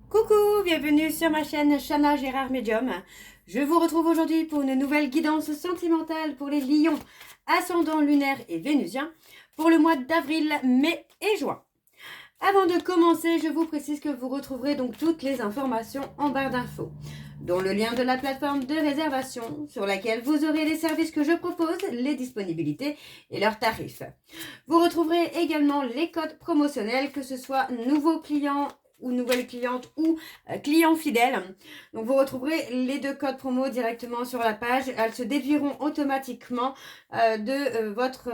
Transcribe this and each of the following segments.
Coucou, bienvenue sur ma chaîne Chana Gérard Medium. Je vous retrouve aujourd'hui pour une nouvelle guidance sentimentale pour les lions, ascendant lunaire et vénusien pour le mois d'avril, mai et juin. Avant de commencer, je vous précise que vous retrouverez donc toutes les informations en barre d'infos, dont le lien de la plateforme de réservation sur laquelle vous aurez les services que je propose, les disponibilités et leurs tarifs. Vous retrouverez également les codes promotionnels, que ce soit nouveaux clients ou nouvelles clientes ou clients fidèles. Donc vous retrouverez les deux codes promo directement sur la page. Elles se déduiront automatiquement de votre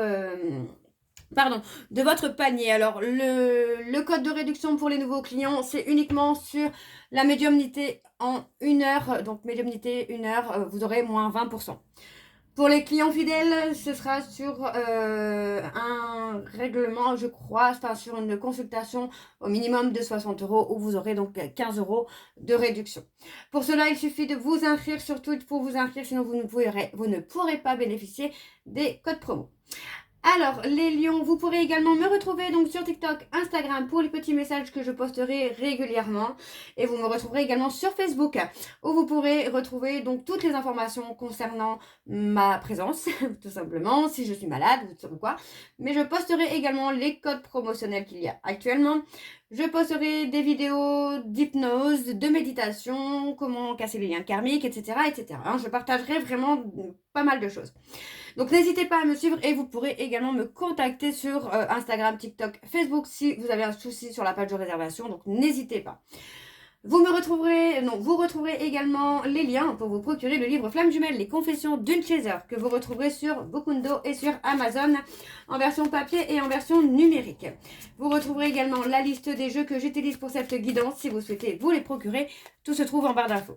panier. Alors, le code de réduction pour les nouveaux clients, c'est uniquement sur la médiumnité en 1 heure. Donc, médiumnité 1 heure, vous aurez moins 20%. Pour les clients fidèles, ce sera sur un règlement, je crois, enfin sur une consultation au minimum de 60 € où vous aurez donc 15 € de réduction. Pour cela, il suffit de vous inscrire sur Twitch pour vous inscrire, sinon vous ne pourrez pas bénéficier des codes promo. Alors, les lions, vous pourrez également me retrouver donc sur TikTok, Instagram pour les petits messages que je posterai régulièrement. Et vous me retrouverez également sur Facebook où vous pourrez retrouver donc toutes les informations concernant ma présence, tout simplement, si je suis malade ou quoi. Mais je posterai également les codes promotionnels qu'il y a actuellement. Je posterai des vidéos d'hypnose, de méditation, comment casser les liens karmiques, etc. etc. Je partagerai vraiment pas mal de choses. Donc n'hésitez pas à me suivre et vous pourrez également me contacter sur Instagram, TikTok, Facebook si vous avez un souci sur la page de réservation. Donc n'hésitez pas. Vous retrouverez également les liens pour vous procurer le livre Flamme Jumelle, les confessions d'une chaser, que vous retrouverez sur Bokundo et sur Amazon en version papier et en version numérique. Vous retrouverez également la liste des jeux que j'utilise pour cette guidance si vous souhaitez vous les procurer. Tout se trouve en barre d'infos.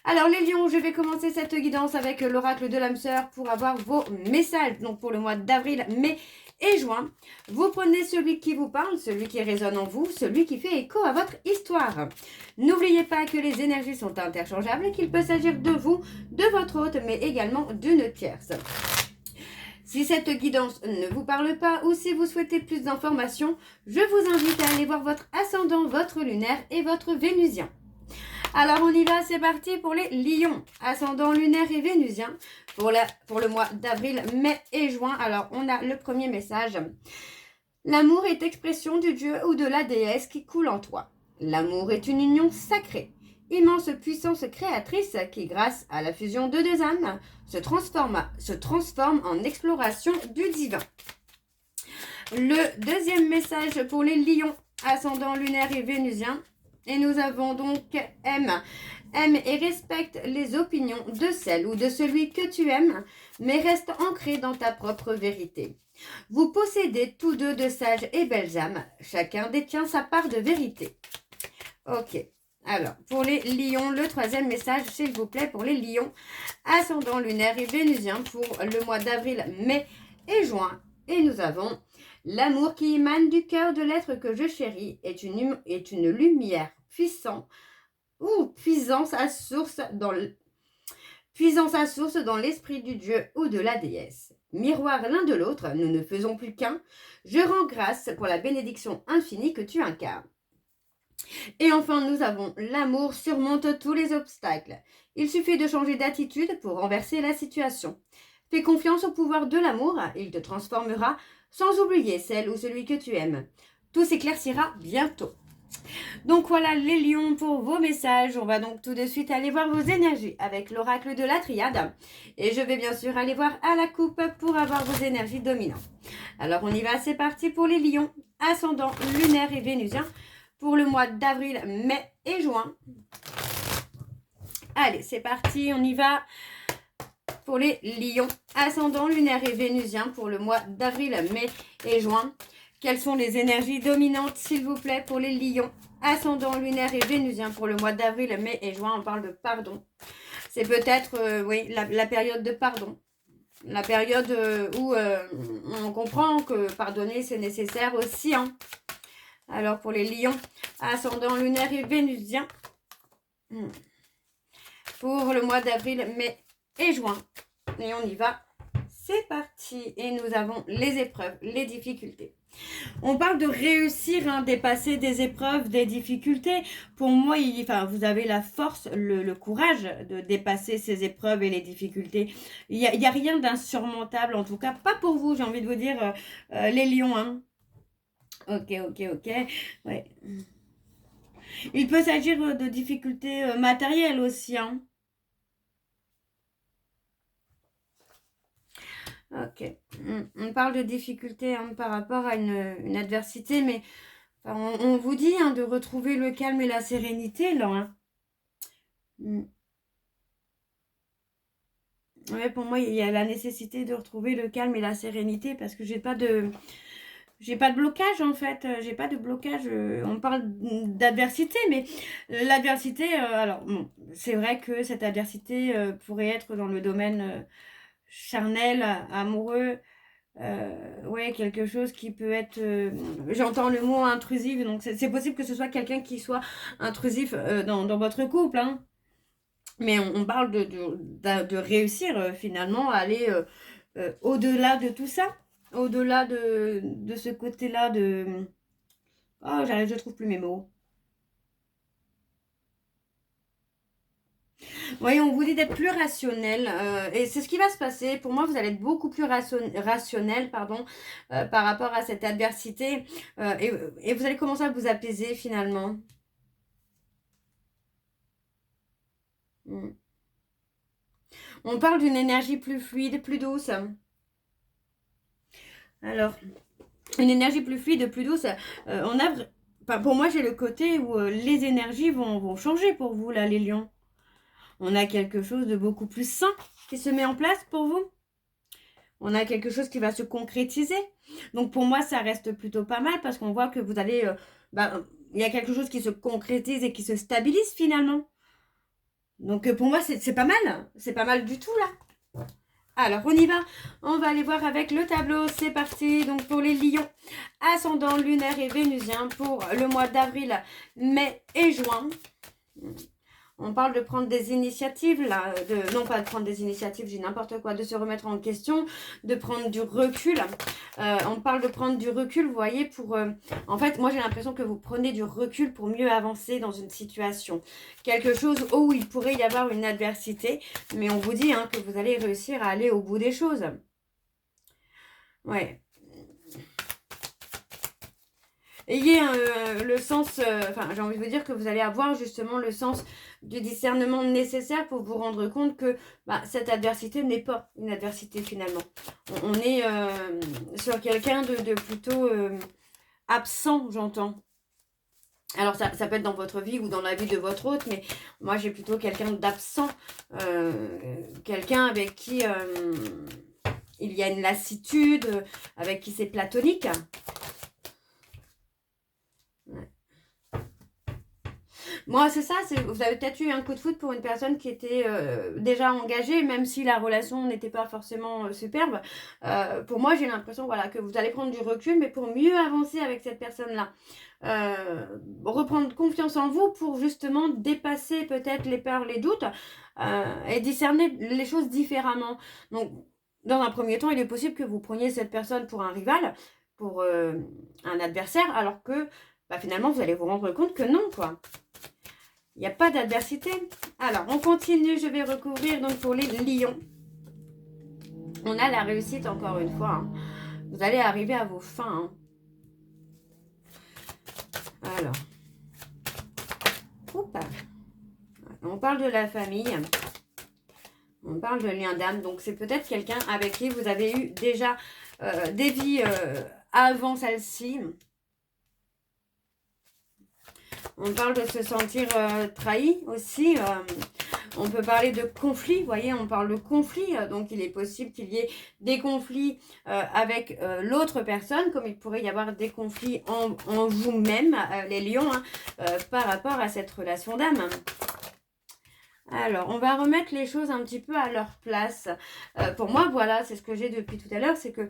Alors les lions, je vais commencer cette guidance avec l'oracle de l'âme sœur pour avoir vos messages, donc pour le mois d'avril, mai et juin. Vous prenez celui qui vous parle, celui qui résonne en vous, celui qui fait écho à votre histoire. N'oubliez pas que les énergies sont interchangeables et qu'il peut s'agir de vous, de votre hôte, mais également d'une tierce. Si cette guidance ne vous parle pas ou si vous souhaitez plus d'informations, je vous invite à aller voir votre ascendant, votre lunaire et votre vénusien. Alors on y va, c'est parti pour les lions, ascendant lunaire et vénusien, pour le mois d'avril, mai et juin. Alors on a le premier message. L'amour est expression du dieu ou de la déesse qui coule en toi. L'amour est une union sacrée, immense puissance créatrice qui, grâce à la fusion de deux âmes, se transforme en exploration du divin. Le deuxième message pour les lions, ascendant lunaire et vénusien. Et nous avons donc aime et respecte les opinions de celle ou de celui que tu aimes, mais reste ancré dans ta propre vérité. Vous possédez tous deux de sages et belles âmes, chacun détient sa part de vérité. Ok, alors pour les lions, le troisième message, s'il vous plaît, pour les lions, ascendant lunaire et vénusien pour le mois d'avril, mai et juin. Et nous avons l'amour qui émane du cœur de l'être que je chéris est une lumière puissante ou puisant sa source dans l'esprit du dieu ou de la déesse. Miroir l'un de l'autre, nous ne faisons plus qu'un. Je rends grâce pour la bénédiction infinie que tu incarnes. Et enfin, nous avons l'amour surmonte tous les obstacles. Il suffit de changer d'attitude pour renverser la situation. Fais confiance au pouvoir de l'amour, il te transformera, sans oublier celle ou celui que tu aimes. Tout s'éclaircira bientôt. Donc voilà les lions pour vos messages. On va donc tout de suite aller voir vos énergies avec l'oracle de la triade. Et je vais bien sûr aller voir à la coupe pour avoir vos énergies dominantes. Alors on y va, c'est parti pour les lions, ascendant lunaire et vénusien pour le mois d'avril, mai et juin. Allez, c'est parti, on y va pour les lions, ascendant lunaire et vénusien pour le mois d'avril, mai et juin. Quelles sont les énergies dominantes, s'il vous plaît, pour les lions, ascendant lunaire et vénusien pour le mois d'avril, mai et juin? On parle de pardon. C'est peut-être, la période de pardon. La période où on comprend que pardonner, c'est nécessaire aussi. Alors, pour les lions, ascendant lunaire et vénusien, pour le mois d'avril, mai et juin. Et on y va. c'est parti. Et nous avons les épreuves, les difficultés. On parle de réussir, hein, dépasser des épreuves, des difficultés. Pour moi, vous avez la force, le courage de dépasser ces épreuves et les difficultés. Il y a rien d'insurmontable, en tout cas, pas pour vous, j'ai envie de vous dire, les lions. Hein. Ok, ok, ok. Ouais. Il peut s'agir de difficultés matérielles aussi. Hein. Ok. On parle de difficultés, hein, par rapport à une adversité, mais enfin, on vous dit, hein, de retrouver le calme et la sérénité là. Hein. Mm. Ouais, pour moi, il y a la nécessité de retrouver le calme et la sérénité parce que j'ai pas de blocage en fait. J'ai pas de blocage. On parle d'adversité, mais l'adversité, alors bon, c'est vrai que cette adversité pourrait être dans le domaine charnel, amoureux. Ouais, quelque chose qui peut être, j'entends le mot intrusif, donc c'est possible que ce soit quelqu'un qui soit intrusif dans votre couple, hein. Mais on parle de réussir finalement à aller au-delà de tout ça, au-delà de ce côté-là de... Oh, je trouve plus mes mots. Oui, on vous dit d'être plus rationnel et c'est ce qui va se passer. Pour moi, vous allez être beaucoup plus rationnel, pardon, par rapport à cette adversité et vous allez commencer à vous apaiser finalement. Mm. On parle d'une énergie plus fluide, plus douce. Alors, une énergie plus fluide, plus douce, on a... Enfin, pour moi, j'ai le côté où les énergies vont changer pour vous, là, les lions. On a quelque chose de beaucoup plus sain qui se met en place pour vous. On a quelque chose qui va se concrétiser. Donc pour moi, ça reste plutôt pas mal parce qu'on voit que vous allez... il y a quelque chose qui se concrétise et qui se stabilise finalement. Donc pour moi, c'est pas mal. C'est pas mal du tout là. Alors on y va. On va aller voir avec le tableau. C'est parti. Donc pour les lions, ascendant lunaire et vénusien pour le mois d'avril, mai et juin. On parle de prendre des initiatives, là, non pas de prendre des initiatives, j'ai n'importe quoi, de se remettre en question, de prendre du recul. On parle de prendre du recul, vous voyez, pour... en fait, moi j'ai l'impression que vous prenez du recul pour mieux avancer dans une situation. Quelque chose où il pourrait y avoir une adversité, mais on vous dit, hein, que vous allez réussir à aller au bout des choses. Ouais. Ayez le sens, j'ai envie de vous dire que vous allez avoir justement le sens du discernement nécessaire pour vous rendre compte que cette adversité n'est pas une adversité finalement. On est sur quelqu'un de plutôt absent, j'entends. Alors ça peut être dans votre vie ou dans la vie de votre autre, mais moi j'ai plutôt quelqu'un d'absent, quelqu'un avec qui il y a une lassitude, avec qui c'est platonique. Ouais. Moi, c'est ça, vous avez peut-être eu un coup de foudre pour une personne qui était déjà engagée, même si la relation n'était pas forcément superbe. Pour moi, j'ai l'impression voilà, que vous allez prendre du recul, mais pour mieux avancer avec cette personne-là. Reprendre confiance en vous pour justement dépasser peut-être les peurs, les doutes et discerner les choses différemment. Donc, dans un premier temps, il est possible que vous preniez cette personne pour un rival, pour un adversaire, alors que finalement, vous allez vous rendre compte que non, quoi. Il n'y a pas d'adversité. Alors, on continue. Je vais recouvrir donc pour les lions. On a la réussite encore une fois. Hein. Vous allez arriver à vos fins. Hein. Alors. Oups. On parle de la famille. On parle de lien d'âme. Donc, c'est peut-être quelqu'un avec qui vous avez eu déjà des vies avant celle-ci. On parle de se sentir trahi aussi. On peut parler de conflit, vous voyez, on parle de conflit. Donc, il est possible qu'il y ait des conflits avec l'autre personne, comme il pourrait y avoir des conflits en vous-même, les lions, hein, par rapport à cette relation d'âme. Alors, on va remettre les choses un petit peu à leur place. Pour moi, voilà, c'est ce que j'ai depuis tout à l'heure, c'est que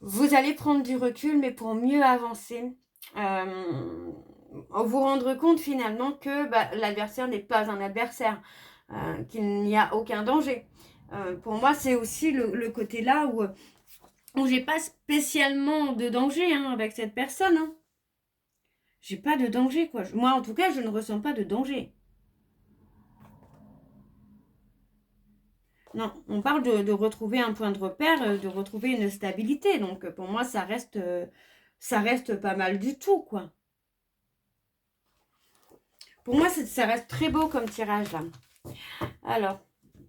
vous allez prendre du recul, mais pour mieux avancer. Vous rendre compte finalement que l'adversaire n'est pas un adversaire, qu'il n'y a aucun danger. Pour moi, c'est aussi le côté là où j'ai pas spécialement de danger hein, avec cette personne. Hein. J'ai pas de danger, quoi. Moi, en tout cas, je ne ressens pas de danger. Non, on parle de retrouver un point de repère, de retrouver une stabilité. Donc, pour moi, ça reste pas mal du tout, quoi. Pour moi, ça reste très beau comme tirage, là. Alors,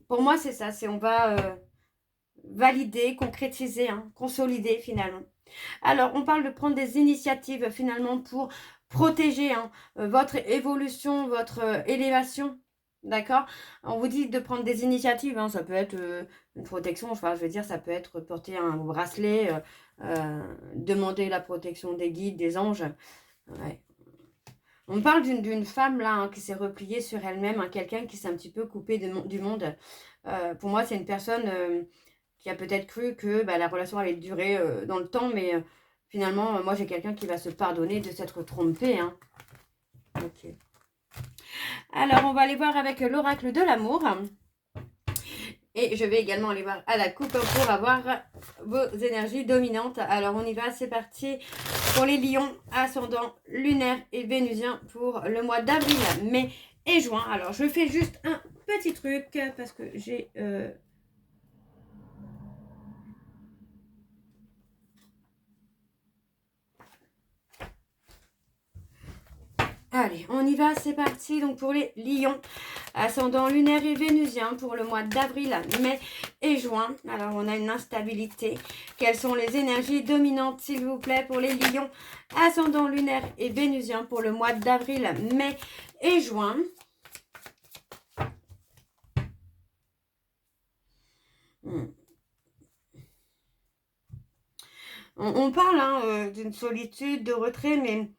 pour moi, c'est ça. On va valider, concrétiser, hein, consolider, finalement. Alors, on parle de prendre des initiatives, finalement, pour protéger hein, votre évolution, votre élévation. D'accord. On vous dit de prendre des initiatives. Hein, ça peut être une protection. Enfin, je veux dire, ça peut être porter un bracelet, demander la protection des guides, des anges. Ouais. On parle d'une femme là hein, qui s'est repliée sur elle-même, hein, quelqu'un qui s'est un petit peu coupé du monde. Pour moi, c'est une personne qui a peut-être cru que bah, la relation allait durer dans le temps, mais finalement, moi j'ai quelqu'un qui va se pardonner de s'être trompé. Hein. Ok. Alors, on va aller voir avec l'oracle de l'amour. Et je vais également aller voir à la coupe pour avoir vos énergies dominantes. Alors, on y va, c'est parti. Pour les lions, ascendant lunaire et vénusien pour le mois d'avril, mai et juin. Alors, je fais juste un petit truc parce que j'ai... Allez, on y va, c'est parti. Donc pour les lions, ascendant lunaire et vénusien pour le mois d'avril, mai et juin. Alors on a une instabilité. Quelles sont les énergies dominantes, s'il vous plaît, pour les lions, ascendant lunaire et vénusien pour le mois d'avril, mai et juin. On parle hein, d'une solitude, de retrait, mais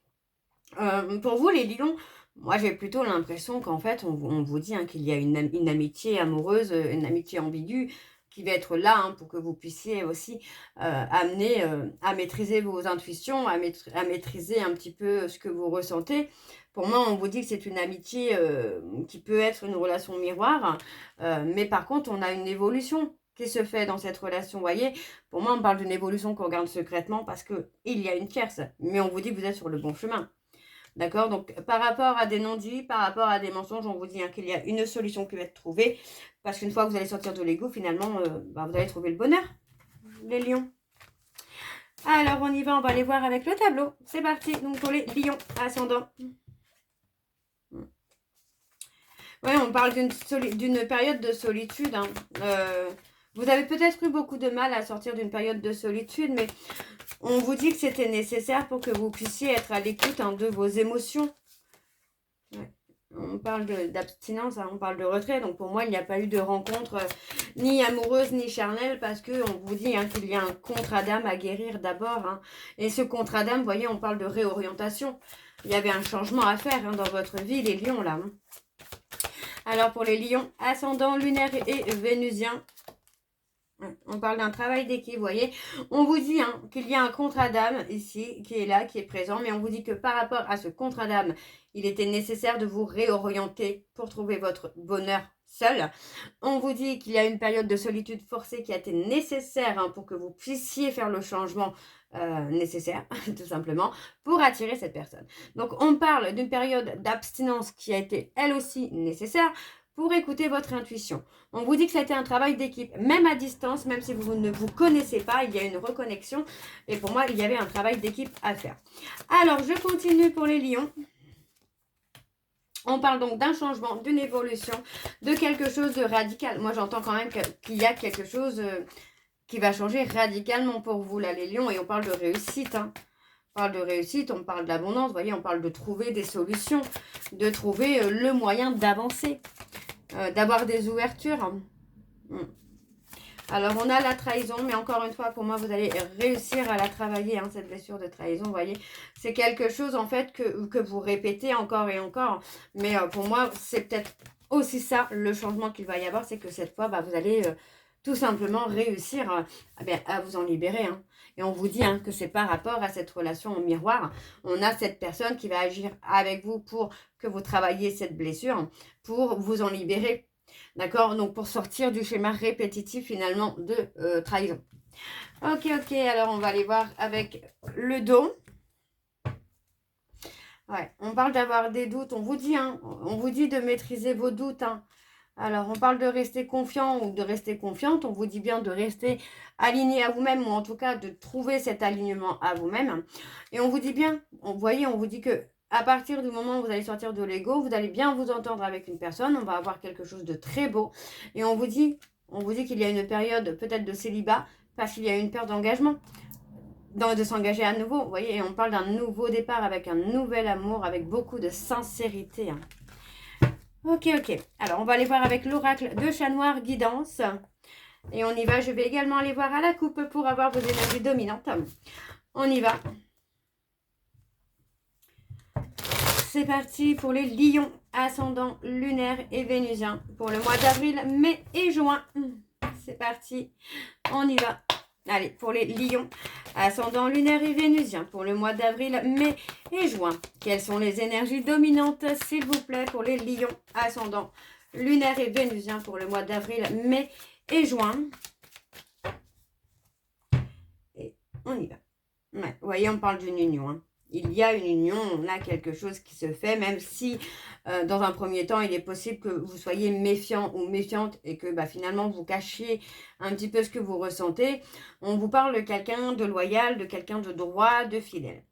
pour vous, les lions, moi j'ai plutôt l'impression qu'en fait, on vous dit hein, qu'il y a une amitié amoureuse, une amitié ambiguë qui va être là hein, pour que vous puissiez aussi amener à maîtriser vos intuitions, à maîtriser un petit peu ce que vous ressentez. Pour moi, on vous dit que c'est une amitié qui peut être une relation miroir, mais par contre, on a une évolution qui se fait dans cette relation, vous voyez. Pour moi, on parle d'une évolution qu'on garde secrètement parce qu'il y a une tierce, mais on vous dit que vous êtes sur le bon chemin. D'accord. Donc, par rapport à des non-dits, par rapport à des mensonges, on vous dit hein, qu'il y a une solution qui va être trouvée. Parce qu'une fois que vous allez sortir de l'ego, finalement, vous allez trouver le bonheur, les lions. Alors, on y va, on va aller voir avec le tableau. C'est parti. Donc, pour les lions ascendants. Oui, on parle d'une période de solitude. Hein. Vous avez peut-être eu beaucoup de mal à sortir d'une période de solitude, mais on vous dit que c'était nécessaire pour que vous puissiez être à l'écoute hein, de vos émotions. Ouais. On parle d'abstinence, hein, on parle de retrait. Donc pour moi, il n'y a pas eu de rencontre ni amoureuse ni charnelle parce qu'on vous dit hein, qu'il y a un contrat d'âme à guérir d'abord. Hein. Et ce contrat d'âme, vous voyez, on parle de réorientation. Il y avait un changement à faire hein, dans votre vie, les lions, là. Hein. Alors pour les lions, ascendant lunaire et vénusien, on parle d'un travail d'équipe, vous voyez. On vous dit hein, qu'il y a un contrat d'âme ici, qui est là, qui est présent. Mais on vous dit que par rapport à ce contrat d'âme, il était nécessaire de vous réorienter pour trouver votre bonheur seul. On vous dit qu'il y a une période de solitude forcée qui a été nécessaire hein, pour que vous puissiez faire le changement nécessaire, tout simplement, pour attirer cette personne. Donc, on parle d'une période d'abstinence qui a été, elle aussi, nécessaire pour écouter votre intuition. On vous dit que ça a été un travail d'équipe, même à distance, même si vous ne vous connaissez pas, il y a une reconnexion. Et pour moi, il y avait un travail d'équipe à faire. Alors, je continue pour les lions. On parle donc d'un changement, d'une évolution, de quelque chose de radical. Moi, j'entends quand même qu'il y a quelque chose qui va changer radicalement pour vous, là, les lions. Et on parle de réussite, hein. On parle de réussite, on parle d'abondance, vous voyez, on parle de trouver des solutions, de trouver le moyen d'avancer. D'avoir des ouvertures. Alors, on a la trahison, mais encore une fois, pour moi, vous allez réussir à la travailler, hein, cette blessure de trahison, vous voyez. C'est quelque chose, en fait, que vous répétez encore et encore. Mais pour moi, c'est peut-être aussi ça, le changement qu'il va y avoir, c'est que cette fois, vous allez tout simplement réussir à vous en libérer. Hein. Et on vous dit hein, que c'est par rapport à cette relation en miroir. On a cette personne qui va agir avec vous pour que vous travailliez cette blessure, pour vous en libérer. D'accord? Donc, pour sortir du schéma répétitif, finalement, de trahison. Ok, ok. Alors, on va aller voir avec le dos. Ouais, on parle d'avoir des doutes. On vous dit, hein, on vous dit de maîtriser vos doutes, hein. Alors, on parle de rester confiant ou de rester confiante. On vous dit bien de rester aligné à vous-même ou en tout cas de trouver cet alignement à vous-même. Et on vous dit bien, vous voyez, on vous dit que à partir du moment où vous allez sortir de l'ego, vous allez bien vous entendre avec une personne. On va avoir quelque chose de très beau. Et on vous dit qu'il y a une période peut-être de célibat parce qu'il y a une perte d'engagement. De s'engager à nouveau, vous voyez, et on parle d'un nouveau départ avec un nouvel amour, avec beaucoup de sincérité, hein. Ok, ok. Alors, on va aller voir avec l'oracle de Chat Noir Guidance. Et on y va. Je vais également aller voir à la coupe pour avoir vos énergies dominantes. On y va. C'est parti pour les lions, ascendant lunaire et vénusien pour le mois d'avril, mai et juin. C'est parti. On y va. Allez, pour les lions, ascendant lunaire et vénusien pour le mois d'avril, mai et juin. Quelles sont les énergies dominantes, s'il vous plaît, pour les lions, ascendant lunaire et vénusien pour le mois d'avril, mai et juin. Et on y va. Ouais, vous voyez, on parle d'une union, hein. Il y a une union, on a quelque chose qui se fait, même si dans un premier temps, il est possible que vous soyez méfiant ou méfiante et que finalement, vous cachiez un petit peu ce que vous ressentez. On vous parle de quelqu'un de loyal, de quelqu'un de droit, de fidèle.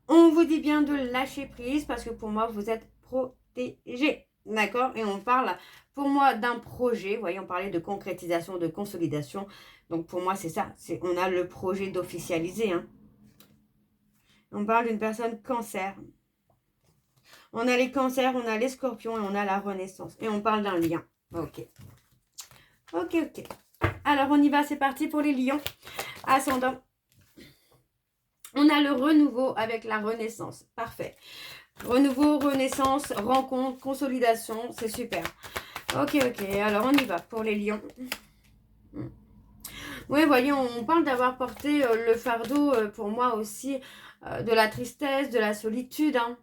On vous dit bien de lâcher prise parce que pour moi, vous êtes protégé. D'accord? Et on parle pour moi d'un projet. Vous voyez, on parlait de concrétisation, de consolidation. Donc pour moi, c'est ça. On a le projet d'officialiser, hein. On parle d'une personne cancer. On a les cancers, on a les scorpions et on a la renaissance. Et on parle d'un lien. Ok. Ok, ok. Alors, on y va, c'est parti pour les lions. Ascendant. On a le renouveau avec la renaissance. Parfait. Renouveau, renaissance, rencontre, consolidation. C'est super. Ok, ok. Alors, on y va pour les lions. Oui, voyez, on parle d'avoir porté le fardeau, pour moi aussi, de la tristesse, de la solitude, hein.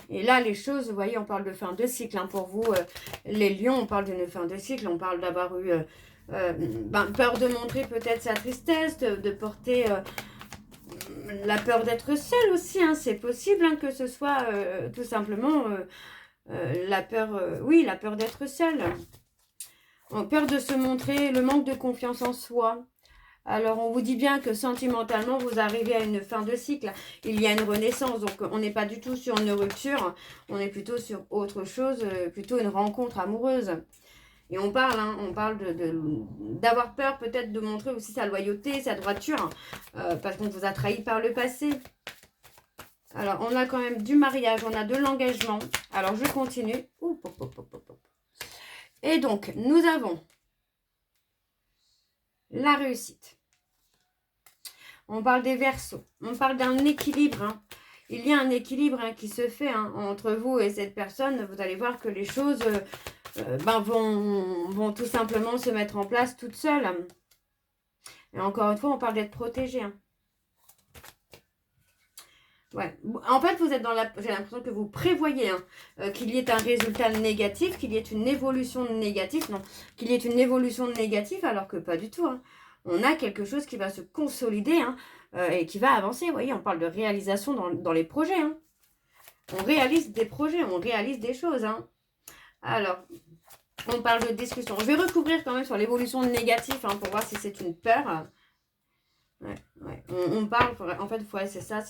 Et là, les choses, vous voyez, on parle de fin de cycle, hein. Pour vous, les lions, on parle d'une fin de cycle. On parle d'avoir eu peur de montrer peut-être sa tristesse, de porter la peur d'être seul aussi, hein. C'est possible, hein, que ce soit tout simplement la peur, oui, la peur d'être seul. Peur de se montrer, le manque de confiance en soi. Alors, on vous dit bien que sentimentalement, vous arrivez à une fin de cycle. Il y a une renaissance, donc on n'est pas du tout sur une rupture. On est plutôt sur autre chose, plutôt une rencontre amoureuse. Et on parle, hein, d'avoir peur peut-être de montrer aussi sa loyauté, sa droiture, parce qu'on vous a trahi par le passé. Alors, on a quand même du mariage, on a de l'engagement. Alors, je continue. Et donc, nous avons la réussite. On parle des Verseaux. On parle d'un équilibre, hein. Il y a un équilibre, hein, qui se fait, hein, entre vous et cette personne. Vous allez voir que les choses vont tout simplement se mettre en place toutes seules. Et encore une fois, on parle d'être protégé, hein. Ouais. En fait, vous êtes dans la... J'ai l'impression que vous prévoyez, hein, qu'il y ait un résultat négatif, qu'il y ait une évolution négative. Non, qu'il y ait une évolution négative, alors que pas du tout, hein. On a quelque chose qui va se consolider, hein, et qui va avancer. Vous voyez, on parle de réalisation dans les projets, hein. On réalise des projets, on réalise des choses, hein. Alors, on parle de discussion. Je vais recouvrir quand même sur l'évolution négative, hein, pour voir si c'est une peur. Ouais, ouais. On parle, en fait, ouais, c'est ça,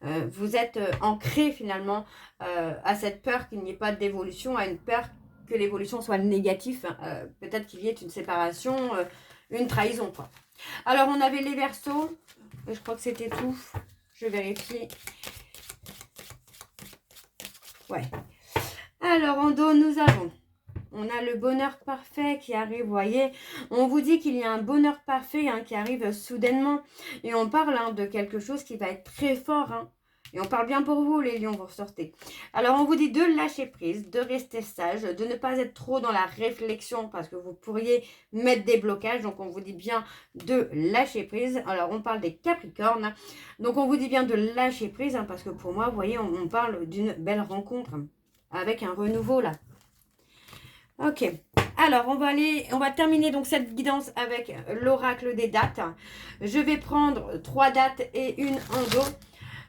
vous êtes ancré finalement à cette peur qu'il n'y ait pas d'évolution, à une peur que l'évolution soit négative, peut-être qu'il y ait une séparation, une trahison, quoi. Alors, on avait les Verseaux, je crois que c'était tout, je vérifie. Ouais. Alors, en dos, nous avons... On a le bonheur parfait qui arrive, vous voyez. On vous dit qu'il y a un bonheur parfait, hein, qui arrive soudainement. Et on parle, hein, de quelque chose qui va être très fort, hein. Et on parle bien pour vous, les lions, vous ressortez. Alors, on vous dit de lâcher prise, de rester sage, de ne pas être trop dans la réflexion parce que vous pourriez mettre des blocages. Donc, on vous dit bien de lâcher prise. Alors, on parle des Capricornes. Donc, on vous dit bien de lâcher prise, hein, parce que pour moi, vous voyez, on parle d'une belle rencontre, hein, avec un renouveau, là. Ok, alors on va terminer donc cette guidance avec l'oracle des dates. Je vais prendre 3 dates et une en dos.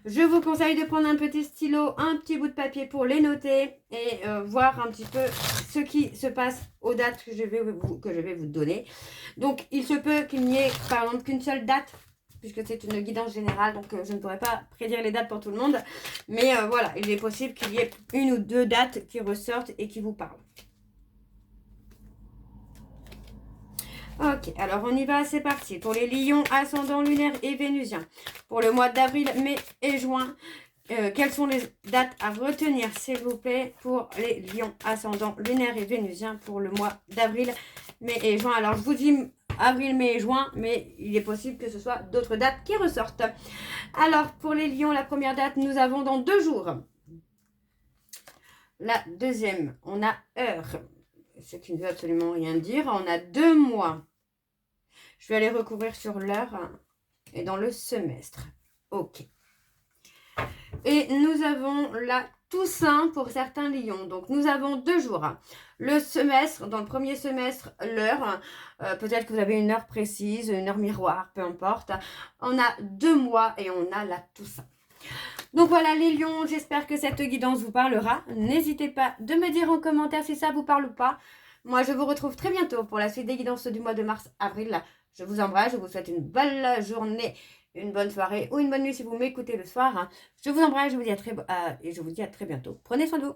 Je vous conseille de prendre un petit stylo, un petit bout de papier pour les noter et voir un petit peu ce qui se passe aux dates que je vais vous donner. Donc il se peut qu'il n'y ait par exemple qu'une seule date, puisque c'est une guidance générale, donc je ne pourrais pas prédire les dates pour tout le monde. Mais voilà, il est possible qu'il y ait une ou deux dates qui ressortent et qui vous parlent. Ok, alors on y va, c'est parti. Pour les lions, ascendant lunaire et vénusien. Pour le mois d'avril, mai et juin, quelles sont les dates à retenir, s'il vous plaît, pour les lions, ascendant lunaire et vénusien pour le mois d'avril, mai et juin. Alors, je vous dis avril, mai et juin, mais il est possible que ce soit d'autres dates qui ressortent. Alors, pour les lions, la première date, nous avons dans 2 jours. La deuxième, on a heure, ce qui ne veut absolument rien dire. On a 2 mois. Je vais aller recouvrir sur l'heure et dans le semestre. Ok. Et nous avons la Toussaint pour certains lions. Donc, nous avons 2 jours. Le semestre, dans le premier semestre, l'heure. Peut-être que vous avez une heure précise, une heure miroir, peu importe. On a 2 mois et on a la Toussaint. Donc voilà les lions, j'espère que cette guidance vous parlera. N'hésitez pas de me dire en commentaire si ça vous parle ou pas. Moi, je vous retrouve très bientôt pour la suite des guidances du mois de mars-avril. Je vous embrasse, je vous souhaite une belle journée, une bonne soirée ou une bonne nuit si vous m'écoutez le soir. Je vous embrasse, je vous dis à très bientôt. Prenez soin de vous.